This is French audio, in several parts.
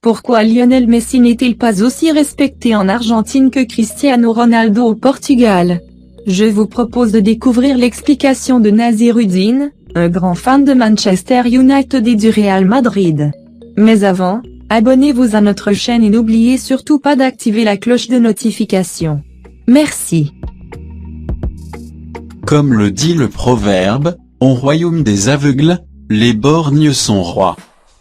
Pourquoi Lionel Messi n'est-il pas aussi respecté en Argentine que Cristiano Ronaldo au Portugal? Je vous propose de découvrir l'explication de Naziruddin, un grand fan de Manchester United et du Real Madrid. Mais avant, abonnez-vous à notre chaîne et n'oubliez surtout pas d'activer la cloche de notification. Merci. Comme le dit le proverbe, au royaume des aveugles, les borgnes sont rois.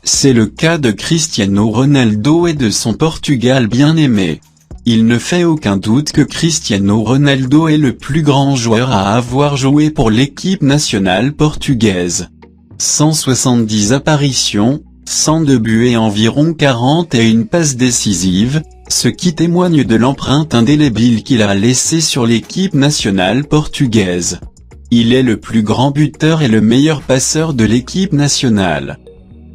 C'est le cas de Cristiano Ronaldo et de son Portugal bien-aimé. Il ne fait aucun doute que Cristiano Ronaldo est le plus grand joueur à avoir joué pour l'équipe nationale portugaise. 170 apparitions, 102 buts et environ 41 passes décisives, ce qui témoigne de l'empreinte indélébile qu'il a laissée sur l'équipe nationale portugaise. Il est le plus grand buteur et le meilleur passeur de l'équipe nationale.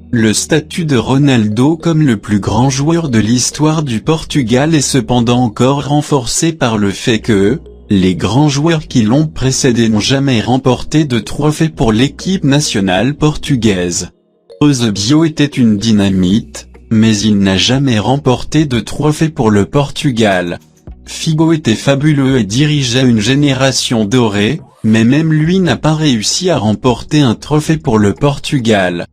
Le statut de Ronaldo comme le plus grand joueur de l'histoire du Portugal est cependant encore renforcé par le fait que, les grands joueurs qui l'ont précédé n'ont jamais remporté de trophée pour l'équipe nationale portugaise. Eusebio était une dynamite, mais il n'a jamais remporté de trophée pour le Portugal. Figo était fabuleux et dirigeait une génération dorée, mais même lui n'a pas réussi à remporter un trophée pour le Portugal.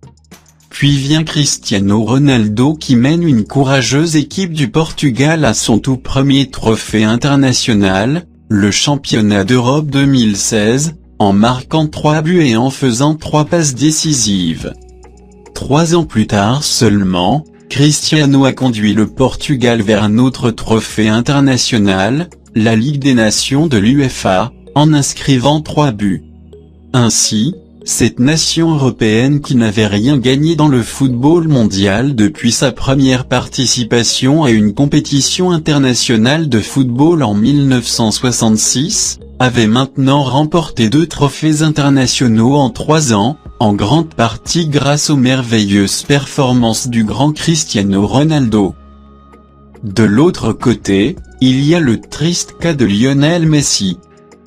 Puis vient Cristiano Ronaldo qui mène une courageuse équipe du Portugal à son tout premier trophée international, le championnat d'Europe 2016, en marquant 3 buts et en faisant 3 passes décisives. 3 ans plus tard seulement, Cristiano a conduit le Portugal vers un autre trophée international, la Ligue des Nations de l'UEFA, en inscrivant 3 buts. Ainsi, cette nation européenne qui n'avait rien gagné dans le football mondial depuis sa première participation à une compétition internationale de football en 1966, avait maintenant remporté 2 trophées internationaux en 3 ans, en grande partie grâce aux merveilleuses performances du grand Cristiano Ronaldo. De l'autre côté, il y a le triste cas de Lionel Messi.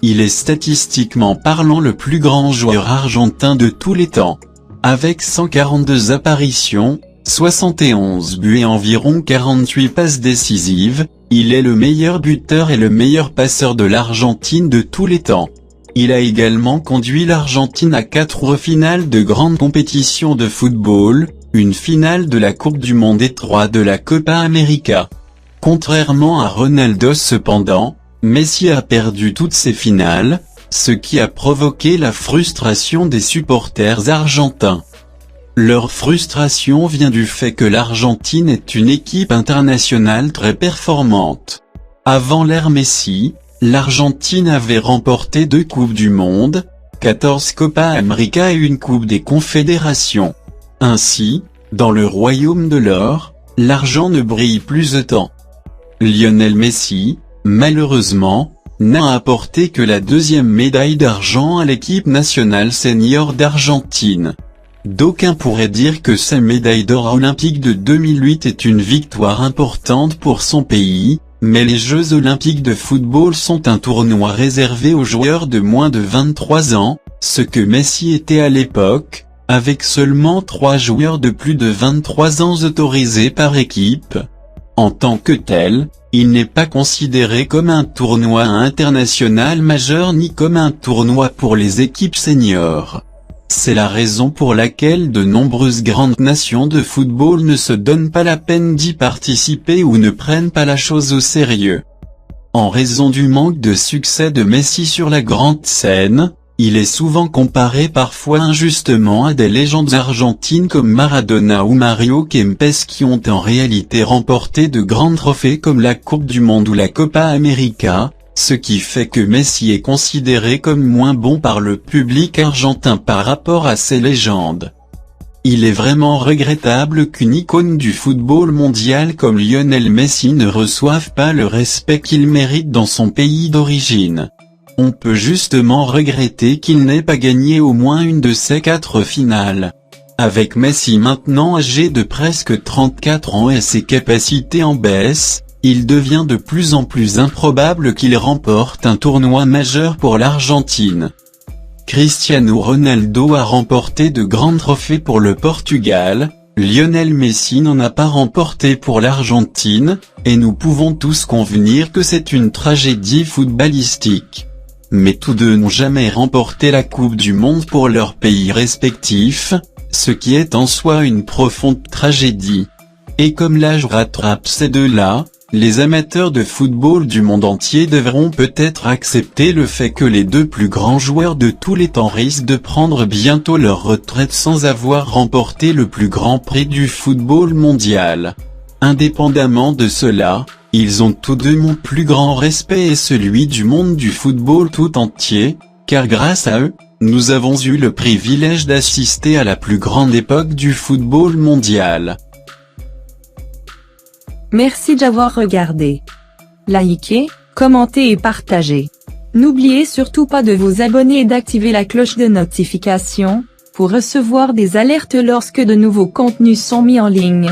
Il est statistiquement parlant le plus grand joueur argentin de tous les temps. Avec 142 apparitions, 71 buts et environ 48 passes décisives, il est le meilleur buteur et le meilleur passeur de l'Argentine de tous les temps. Il a également conduit l'Argentine à 4 finales de grandes compétitions de football, une finale de la Coupe du Monde et 3 de la Copa América. Contrairement à Ronaldo cependant, Messi a perdu toutes ses finales, ce qui a provoqué la frustration des supporters argentins. Leur frustration vient du fait que l'Argentine est une équipe internationale très performante. Avant l'ère Messi, l'Argentine avait remporté 2 Coupes du Monde, 14 Copa América et une Coupe des Confédérations. Ainsi, dans le royaume de l'or, l'argent ne brille plus autant. Lionel Messi, malheureusement, n'a apporté que la 2e médaille d'argent à l'équipe nationale senior d'Argentine. D'aucuns pourraient dire que sa médaille d'or olympique de 2008 est une victoire importante pour son pays, mais les Jeux olympiques de football sont un tournoi réservé aux joueurs de moins de 23 ans, ce que Messi était à l'époque, avec seulement 3 joueurs de plus de 23 ans autorisés par équipe. En tant que tel, il n'est pas considéré comme un tournoi international majeur ni comme un tournoi pour les équipes seniors. C'est la raison pour laquelle de nombreuses grandes nations de football ne se donnent pas la peine d'y participer ou ne prennent pas la chose au sérieux. En raison du manque de succès de Messi sur la grande scène, il est souvent comparé parfois injustement à des légendes argentines comme Maradona ou Mario Kempes qui ont en réalité remporté de grands trophées comme la Coupe du Monde ou la Copa América, ce qui fait que Messi est considéré comme moins bon par le public argentin par rapport à ces légendes. Il est vraiment regrettable qu'une icône du football mondial comme Lionel Messi ne reçoive pas le respect qu'il mérite dans son pays d'origine. On peut justement regretter qu'il n'ait pas gagné au moins une de ces 4 finales. Avec Messi maintenant âgé de presque 34 ans et ses capacités en baisse, il devient de plus en plus improbable qu'il remporte un tournoi majeur pour l'Argentine. Cristiano Ronaldo a remporté de grands trophées pour le Portugal, Lionel Messi n'en a pas remporté pour l'Argentine, et nous pouvons tous convenir que c'est une tragédie footballistique. Mais tous deux n'ont jamais remporté la Coupe du Monde pour leurs pays respectifs, ce qui est en soi une profonde tragédie. Et comme l'âge rattrape ces deux-là, les amateurs de football du monde entier devront peut-être accepter le fait que les deux plus grands joueurs de tous les temps risquent de prendre bientôt leur retraite sans avoir remporté le plus grand prix du football mondial. Indépendamment de cela, ils ont tous deux mon plus grand respect et celui du monde du football tout entier, car grâce à eux, nous avons eu le privilège d'assister à la plus grande époque du football mondial. Merci d'avoir regardé. Likez, commentez et partagez. N'oubliez surtout pas de vous abonner et d'activer la cloche de notification, pour recevoir des alertes lorsque de nouveaux contenus sont mis en ligne.